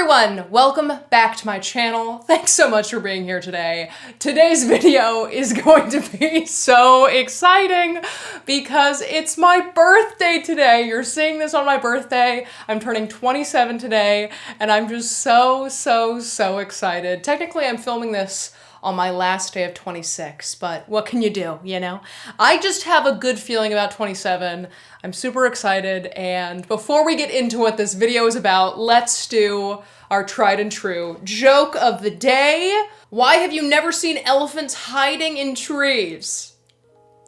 everyone, welcome back to my channel. Thanks so much for being here today. Today's video is going to be so exciting because it's my birthday today. You're seeing this on my birthday. I'm turning 27 today and I'm just so excited. Technically, I'm filming this on my last day of 26, but what can you do, you know? I just have a good feeling about 27. I'm super excited, and before we get into what this video is about, let's do our tried and true joke of the day. Why have you never seen elephants hiding in trees?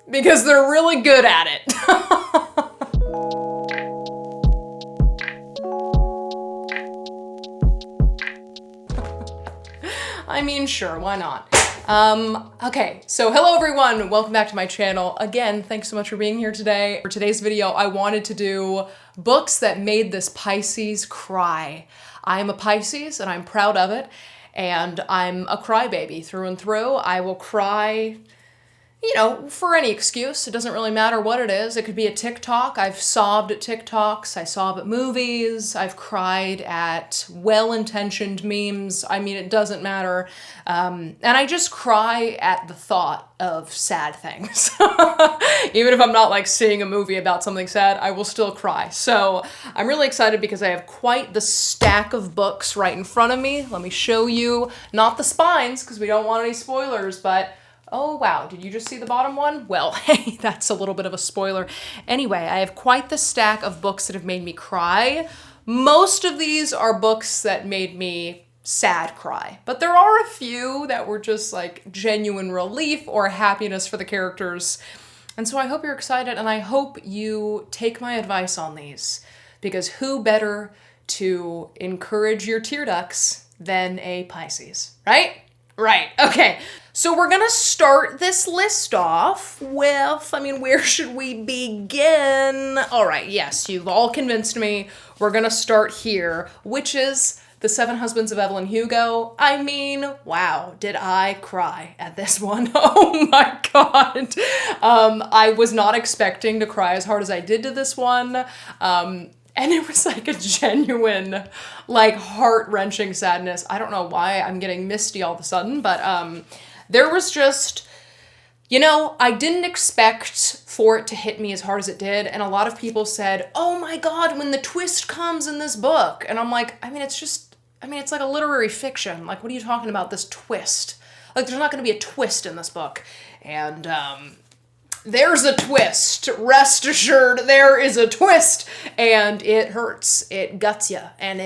Because they're really good at it. I mean, sure, why not? Okay, so hello everyone, welcome back to my channel. Again, thanks so much for being here today. For today's video, I wanted to do books that made this Pisces cry. I am a Pisces and I'm proud of it, and I'm a crybaby through and through. I will cry, you know, for any excuse. It doesn't really matter what it is. It could be a TikTok. I've sobbed at TikToks. I sob at movies. I've cried at well-intentioned memes. I mean, it doesn't matter. And I just cry at the thought of sad things. Even if I'm not like seeing a movie about something sad, I will still cry. So I'm really excited because I have quite the stack of books right in front of me. Let me show you, not the spines because we don't want any spoilers, but oh wow, did you just see the bottom one? Well, hey, that's a little bit of a spoiler. Anyway, I have quite the stack of books that have made me cry. Most of these are books that made me sad cry, but there are a few that were just like genuine relief or happiness for the characters. And so I hope you're excited, and I hope you take my advice on these, because who better to encourage your tear ducts than a Pisces, right? Right, okay. So we're gonna start this list off with, where should we begin? All right, yes, you've all convinced me. We're gonna start here, which is The Seven Husbands of Evelyn Hugo. I mean, wow, did I cry at this one? Oh my God. I was not expecting to cry as hard as I did to this one. And it was like a genuine, like heart-wrenching sadness. I don't know why I'm getting misty all of a sudden, but there was just, you know, I didn't expect for it to hit me as hard as it did. And a lot of people said, oh my God, when the twist comes in this book. And I'm like, it's like a literary fiction. Like, what are you talking about, this twist? Like, there's not going to be a twist in this book. And, there's a twist. Rest assured, there is a twist. And it hurts. It guts you. And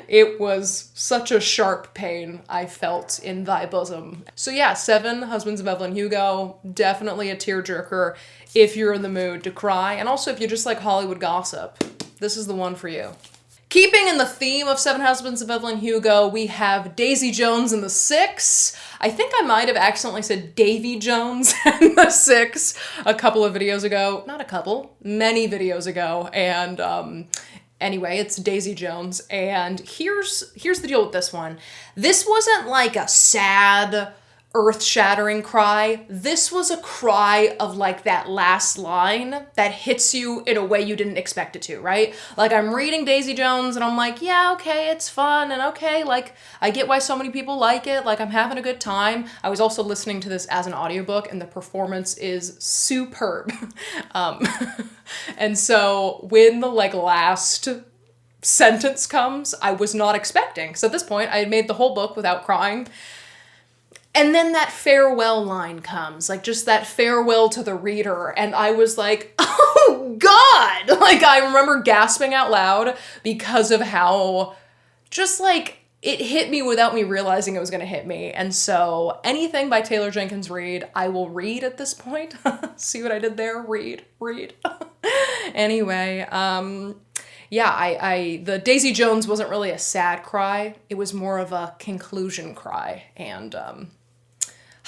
it was such a sharp pain I felt in thy bosom. So yeah, Seven Husbands of Evelyn Hugo, definitely a tearjerker if you're in the mood to cry. And also if you just like Hollywood gossip, this is the one for you. Keeping in the theme of Seven Husbands of Evelyn Hugo, we have Daisy Jones and the Six. I think I might have accidentally said Davy Jones and the Six a couple of videos ago. Not a couple, many videos ago. And anyway, it's Daisy Jones. And here's the deal with this one. This wasn't like a sad, earth-shattering cry. This was a cry of like that last line that hits you in a way you didn't expect it to, right? Like I'm reading Daisy Jones and I'm like, yeah, okay, it's fun, and okay, like I get why so many people like it, like I'm having a good time. I was also listening to this as an audiobook and the performance is superb. And so when the like last sentence comes, I was not expecting. So at this point, I had made the whole book without crying. And then that farewell line comes, like just that farewell to the reader. And I was like, oh God! Like I remember gasping out loud because of how just like it hit me without me realizing it was gonna hit me. And so anything by Taylor Jenkins Reid, I will read at this point. See what I did there? Read. Anyway, yeah, the Daisy Jones wasn't really a sad cry. It was more of a conclusion cry. And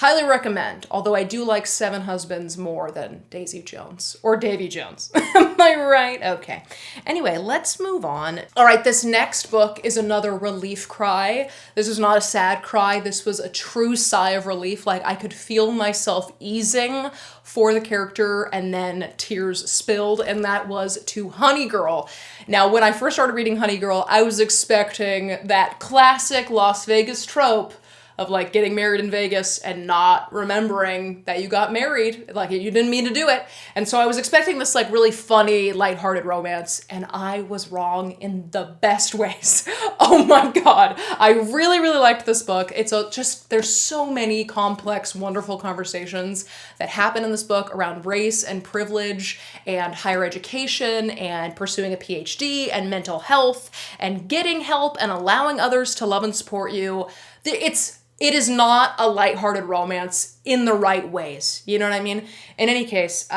Highly recommend, although I do like Seven Husbands more than Daisy Jones, or Davy Jones. Am I right? Okay. Anyway, let's move on. All right, this next book is another relief cry. This was not a sad cry. This was a true sigh of relief. Like, I could feel myself easing for the character, and then tears spilled, and that was to Honey Girl. Now, when I first started reading Honey Girl, I was expecting that classic Las Vegas trope of like getting married in Vegas and not remembering that you got married, like you didn't mean to do it. And so I was expecting this like really funny, lighthearted romance, and I was wrong in the best ways. Oh my God. I really, really liked this book. It's there's so many complex, wonderful conversations that happen in this book around race and privilege and higher education and pursuing a PhD and mental health and getting help and allowing others to love and support you. It is not a lighthearted romance in the right ways. You know what I mean? In any case,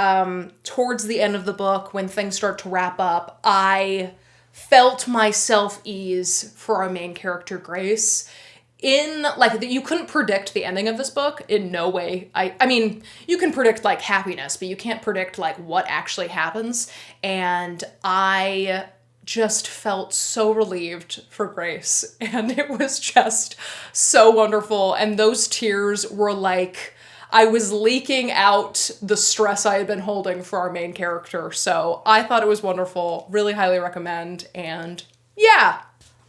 towards the end of the book, when things start to wrap up, I felt myself ease for our main character, Grace. You couldn't predict the ending of this book in no way. I mean, you can predict like happiness, but you can't predict like what actually happens. And I just felt so relieved for Grace, and it was just so wonderful. And those tears were like, I was leaking out the stress I had been holding for our main character. So I thought it was wonderful, really highly recommend, and yeah.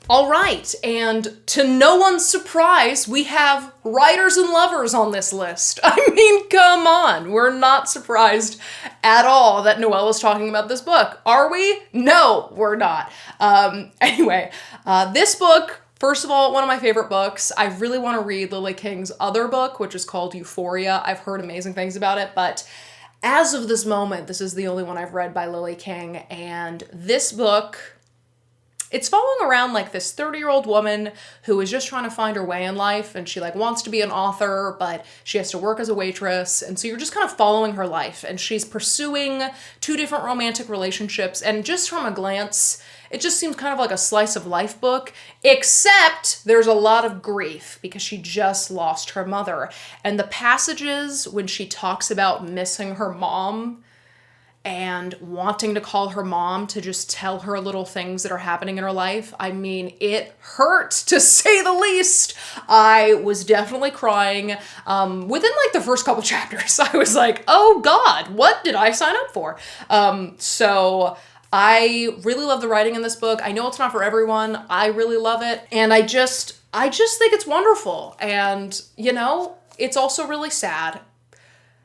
All right, and to no one's surprise, we have writers and lovers on this list. I mean, come on, we're not surprised at all that Noelle is talking about this book. Are we? No, we're not. Anyway, this book, first of all, one of my favorite books. I really want to read Lily King's other book, which is called Euphoria. I've heard amazing things about it, but as of this moment, this is the only one I've read by Lily King, and this book, it's following around like this 30-year-old woman who is just trying to find her way in life, and she like wants to be an author, but she has to work as a waitress. And so you're just kind of following her life, and she's pursuing 2 different romantic relationships. And just from a glance, it just seems kind of like a slice of life book, except there's a lot of grief because she just lost her mother. And the passages when she talks about missing her mom and wanting to call her mom to just tell her little things that are happening in her life, I mean, it hurt, to say the least. I was definitely crying. Within like the first couple chapters, I was like, oh God, what did I sign up for? So I really love the writing in this book. I know it's not for everyone. I really love it. And I just think it's wonderful. And, you know, it's also really sad.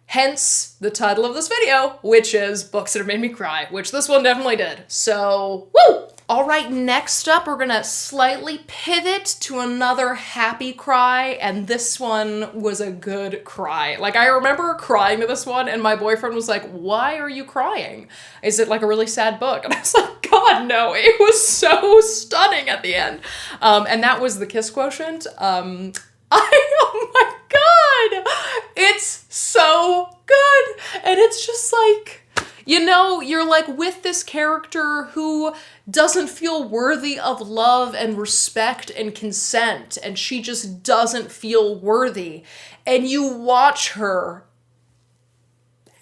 Hence the title of this video, which is Books That Have Made Me Cry, which this one definitely did. So, woo! All right, next up, we're gonna slightly pivot to another happy cry, and this one was a good cry. Like, I remember crying to this one, and my boyfriend was like, why are you crying? Is it like a really sad book? And I was like, God, no, it was so stunning at the end. And that was the Kiss Quotient. Oh my God, it's so good. And it's just like, you know, you're like with this character who doesn't feel worthy of love and respect and consent, and she just doesn't feel worthy. And you watch her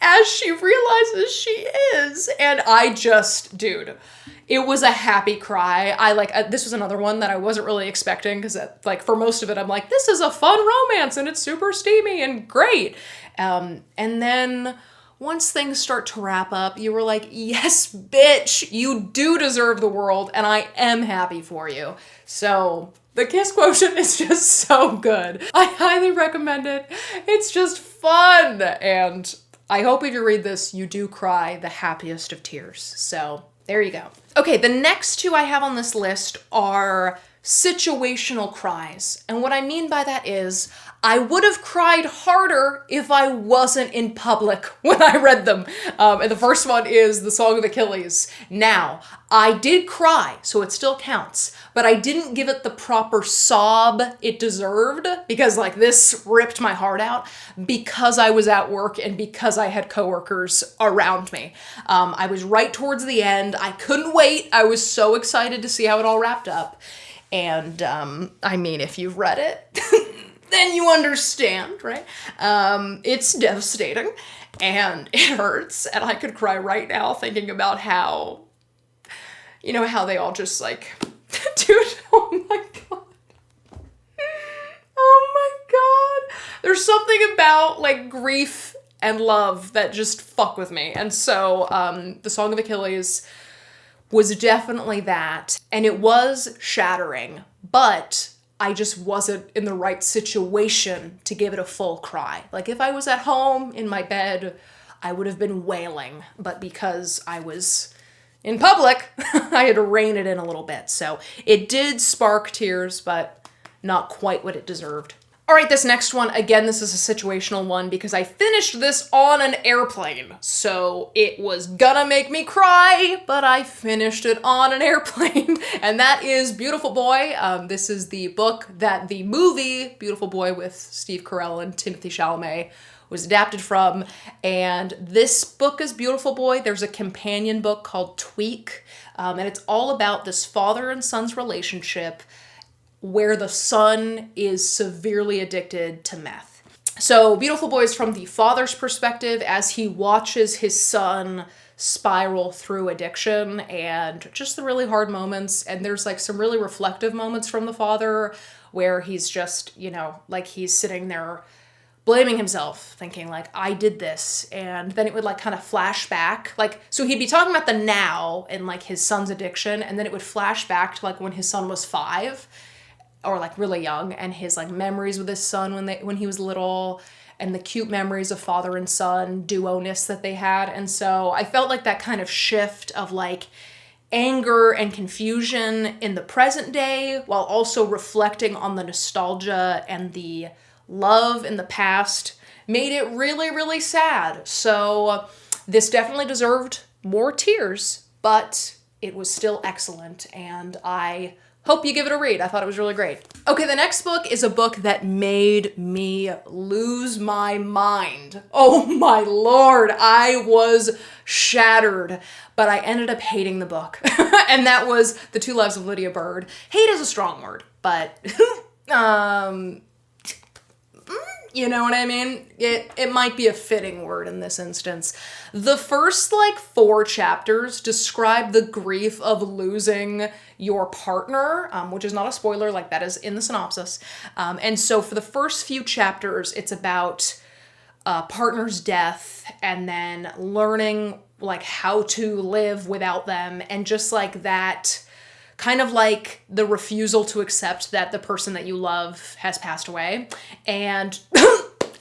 as she realizes she is. And I just, dude, it was a happy cry. This was another one that I wasn't really expecting, because like for most of it, I'm like, this is a fun romance and it's super steamy and great. And then once things start to wrap up, you were like, yes, bitch, you do deserve the world, and I am happy for you. So the Kiss Quotient is just so good. I highly recommend it. It's just fun. And I hope if you read this, you do cry the happiest of tears. So there you go. Okay, the next 2 I have on this list are situational cries. And what I mean by that is, I would have cried harder if I wasn't in public when I read them. And the first one is the Song of Achilles. Now, I did cry, so it still counts, but I didn't give it the proper sob it deserved, because like this ripped my heart out, because I was at work and because I had coworkers around me. I was right towards the end. I couldn't wait. I was so excited to see how it all wrapped up. And I mean, if you've read it, then you understand, right? It's devastating and it hurts, and I could cry right now thinking about how, you know, how they all just like, dude, oh my God. Oh my God. There's something about like grief and love that just fuck with me. And so the Song of Achilles was definitely that. And it was shattering, but I just wasn't in the right situation to give it a full cry. Like if I was at home in my bed, I would have been wailing. But because I was in public, I had to rein it in a little bit. So it did spark tears, but not quite what it deserved. All right, this next one, again, this is a situational one because I finished this on an airplane. So it was gonna make me cry, but I finished it on an airplane. And that is Beautiful Boy. This is the book that the movie Beautiful Boy with Steve Carell and Timothée Chalamet was adapted from. And this book is Beautiful Boy. There's a companion book called Tweak. And it's all about this father and son's relationship where the son is severely addicted to meth. So Beautiful Boy is from the father's perspective as he watches his son spiral through addiction and just the really hard moments. And there's like some really reflective moments from the father where he's just, you know, like he's sitting there blaming himself, thinking like, I did this. And then it would like kind of flash back. Like, so he'd be talking about the now and like his son's addiction. And then it would flash back to like when his son was 5 or like really young, and his like memories with his son when he was little, and the cute memories of father and son duo-ness that they had. And so I felt like that kind of shift of like anger and confusion in the present day while also reflecting on the nostalgia and the love in the past made it really, really sad. So this definitely deserved more tears, but it was still excellent, and I hope you give it a read. I thought it was really great. Okay, the next book is a book that made me lose my mind. Oh my Lord, I was shattered, but I ended up hating the book. And that was The Two Lives of Lydia Bird. Hate is a strong word, but you know what I mean? It might be a fitting word in this instance. The first like 4 chapters describe the grief of losing your partner, which is not a spoiler, like that is in the synopsis. And so for the first few chapters, it's about a partner's death and then learning like how to live without them, and just like that kind of like the refusal to accept that the person that you love has passed away. And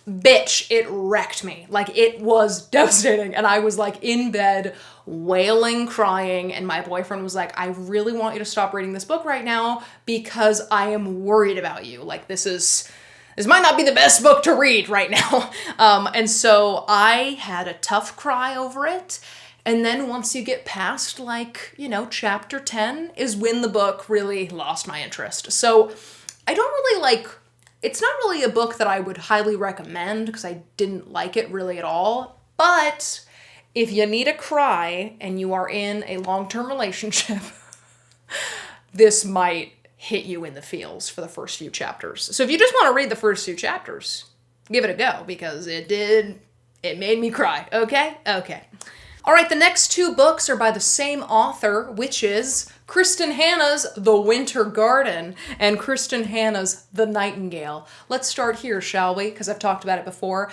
bitch, it wrecked me. Like it was devastating. And I was like in bed wailing, crying. And my boyfriend was like, I really want you to stop reading this book right now because I am worried about you. Like this might not be the best book to read right now. And so I had a tough cry over it. And then once you get past like, you know, chapter 10 is when the book really lost my interest. So I don't really like, it's not really a book that I would highly recommend because I didn't like it really at all. But if you need a cry and you are in a long-term relationship, this might hit you in the feels for the first few chapters. So if you just want to read the first few chapters, give it a go because it made me cry. Okay? Okay. All right, the next 2 books are by the same author, which is Kristin Hannah's The Winter Garden and Kristin Hannah's The Nightingale. Let's start here, shall we? Because I've talked about it before.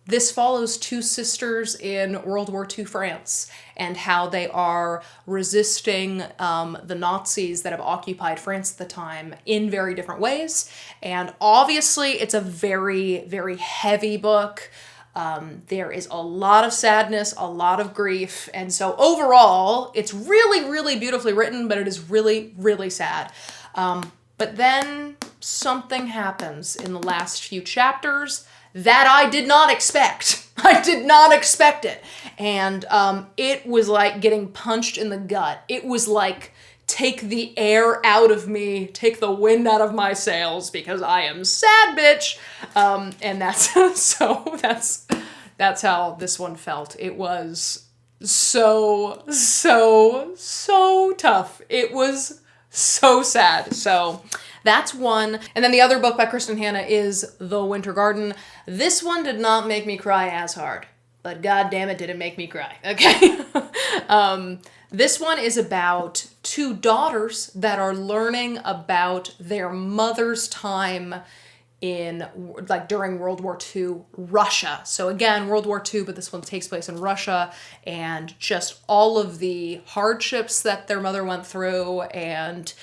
This follows 2 sisters in World War II France and how they are resisting the Nazis that have occupied France at the time in very different ways. And obviously, it's a very, very heavy book. There is a lot of sadness, a lot of grief, and so overall, it's really, really beautifully written, but it is really, really sad. But then something happens in the last few chapters that I did not expect. I did not expect it. And it was like getting punched in the gut. It was like, take the air out of me, take the wind out of my sails because I am sad, bitch. And that's how this one felt. It was so tough. It was so sad. So That's one. And then the other book by Kristin Hannah is The Winter Garden. This one did not make me cry as hard, but god damn it did it make me cry, okay? This one is about two daughters that are learning about their mother's time in, like, during World War II, Russia. So again, World War II, but this one takes place in Russia, and just all of the hardships that their mother went through, and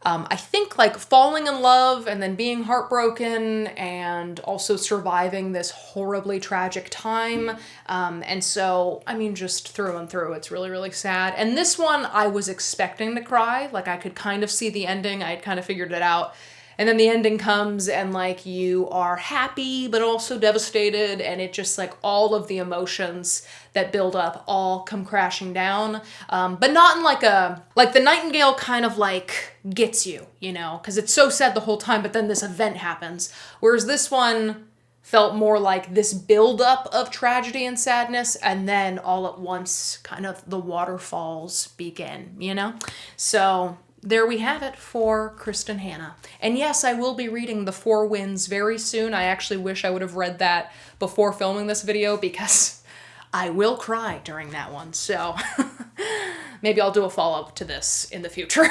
I think like falling in love and then being heartbroken and also surviving this horribly tragic time. And so, I mean, just through and through, it's really, really sad. And this one, I was expecting to cry. Like, I could kind of see the ending. I had kind of figured it out. And then the ending comes and like you are happy, but also devastated. And it just like all of the emotions that build up all come crashing down. But not in like a, like the Nightingale kind of like gets you, you know, because it's so sad the whole time, but then this event happens. Whereas this one felt more like this buildup of tragedy and sadness, and then all at once kind of the waterfalls begin, you know? So there we have it for Kristin Hannah. And yes, I will be reading The Four Winds very soon. I actually wish I would have read that before filming this video because I will cry during that one. So maybe I'll do a follow-up to this in the future.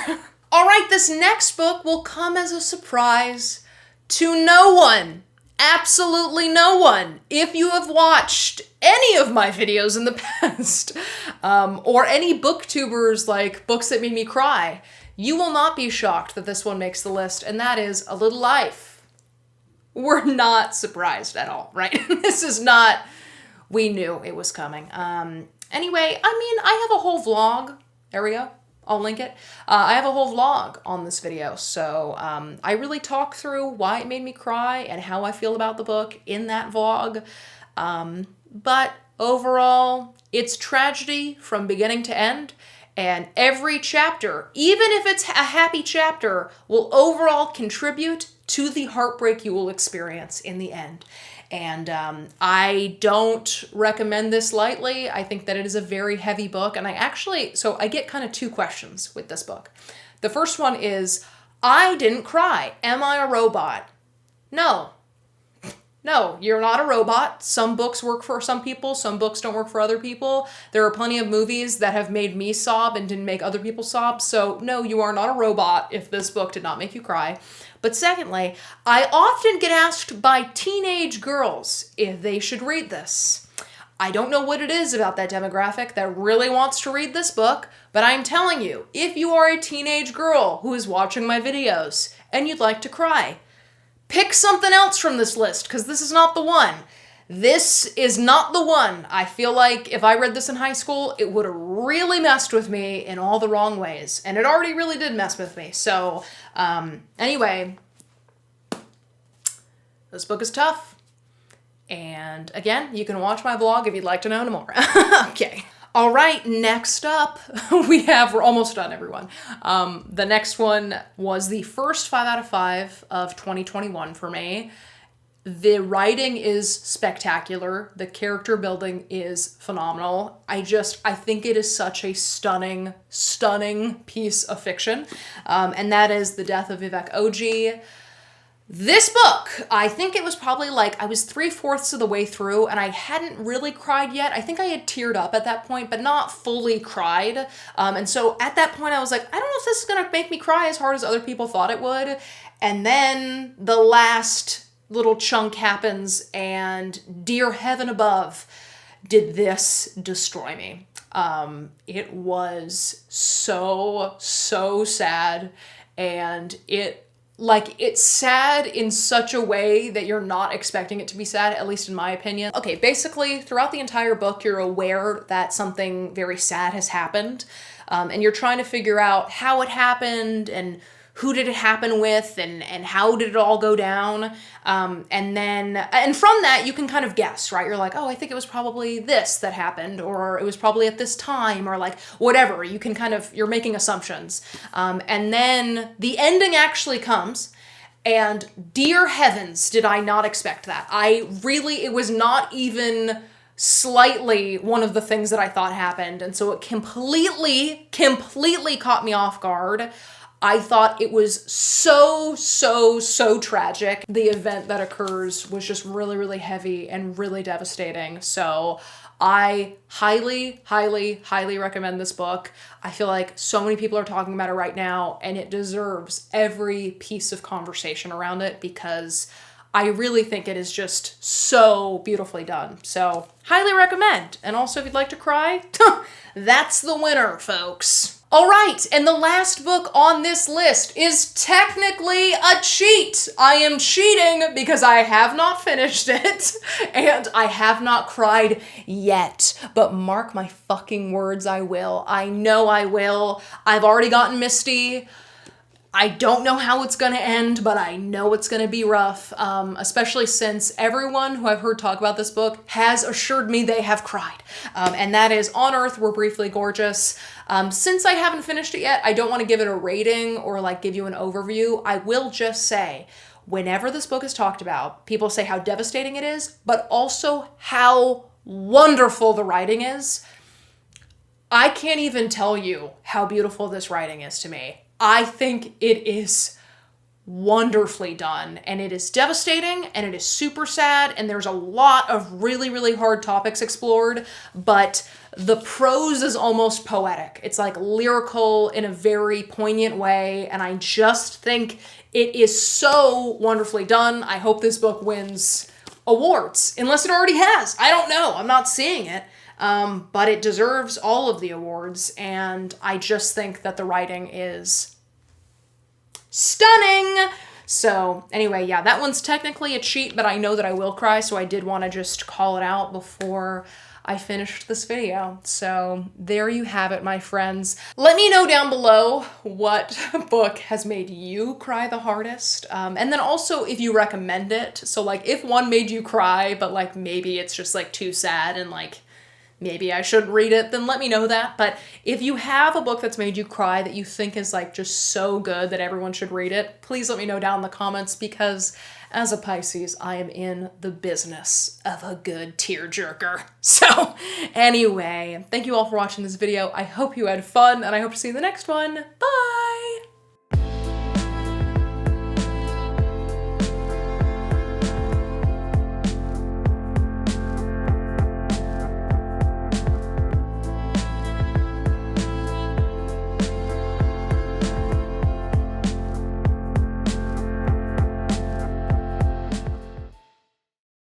All right, this next book will come as a surprise to no one. Absolutely no one. If you have watched any of my videos in the past, or any booktubers like Books That Made Me Cry, you will not be shocked that this one makes the list, and that is A Little Life. We're not surprised at all, right? This is not, we knew it was coming. Anyway, I mean, I have a whole vlog. There we go. I'll link it. I have a whole vlog on this video, so I really talk through why it made me cry and how I feel about the book in that vlog. But overall, it's tragedy from beginning to end. And every chapter, even if it's a happy chapter, will overall contribute to the heartbreak you will experience in the end. And I don't recommend this lightly. I think that it is a very heavy book. And so I get kind of two questions with this book. The first one is, I didn't cry. Am I a robot? No. No, you're not a robot. Some books work for some people, some books don't work for other people. There are plenty of movies that have made me sob and didn't make other people sob. So no, you are not a robot if this book did not make you cry. But secondly, I often get asked by teenage girls if they should read this. I don't know what it is about that demographic that really wants to read this book, but I'm telling you, if you are a teenage girl who is watching my videos and you'd like to cry, pick something else from this list, because this is not the one. This is not the one. I feel like if I read this in high school, it would have really messed with me in all the wrong ways. And it already really did mess with me. So, anyway, this book is tough. And again, you can watch my vlog if you'd like to know more. Okay. All right, next up, we're almost done, everyone. The next one was the first 5 out of 5 of 2021 for me. The writing is spectacular. The character building is phenomenal. I think it is such a stunning, stunning piece of fiction. And that is The Death of Vivek Oji. This book, I think it was probably like, I was 3/4 of the way through and I hadn't really cried yet. I think I had teared up at that point, but not fully cried. And so at that point I was like, I don't know if this is gonna make me cry as hard as other people thought it would. And then the last little chunk happens and dear heaven above, did this destroy me. It was so, so sad, and it's sad in such a way that you're not expecting it to be sad, at least in my opinion. Okay, basically, throughout the entire book, you're aware that something very sad has happened, and you're trying to figure out how it happened, and who did it happen with, and how did it all go down, and from that, you can kind of guess, right? You're like, oh, I think it was probably this that happened, or it was probably at this time, or like, whatever. You can you're making assumptions. And then the ending actually comes, and dear heavens, did I not expect that. It was not even slightly one of the things that I thought happened, and so it completely caught me off guard. I thought it was so, so, so tragic. The event that occurs was just really, really heavy and really devastating. So I highly, highly, highly recommend this book. I feel like so many people are talking about it right now, and it deserves every piece of conversation around it because I really think it is just so beautifully done. So highly recommend. And also if you'd like to cry, that's the winner, folks. All right, and the last book on this list is technically a cheat. I am cheating because I have not finished it and I have not cried yet, but mark my fucking words, I will. I know I will. I've already gotten misty. I don't know how it's gonna end, but I know it's gonna be rough, especially since everyone who I've heard talk about this book has assured me they have cried. And that is On Earth We're Briefly Gorgeous. Since I haven't finished it yet, I don't wanna give it a rating or like give you an overview. I will just say, whenever this book is talked about, people say how devastating it is, but also how wonderful the writing is. I can't even tell you how beautiful this writing is to me. I think it is wonderfully done, and it is devastating, and it is super sad, and there's a lot of really, really hard topics explored, but the prose is almost poetic. It's like lyrical in a very poignant way, and I just think it is so wonderfully done. I hope this book wins awards, unless it already has. I don't know. I'm not seeing it. But it deserves all of the awards, and I just think that the writing is stunning. So anyway, yeah, that one's technically a cheat, but I know that I will cry, so I did want to just call it out before I finished this video. So there you have it, my friends. Let me know down below what book has made you cry the hardest. And then also if you recommend it. So like if one made you cry, but like maybe it's just like too sad and like maybe I shouldn't read it, then let me know that. But if you have a book that's made you cry that you think is like just so good that everyone should read it, please let me know down in the comments because as a Pisces, I am in the business of a good tearjerker. So anyway, thank you all for watching this video. I hope you had fun and I hope to see you in the next one. Bye!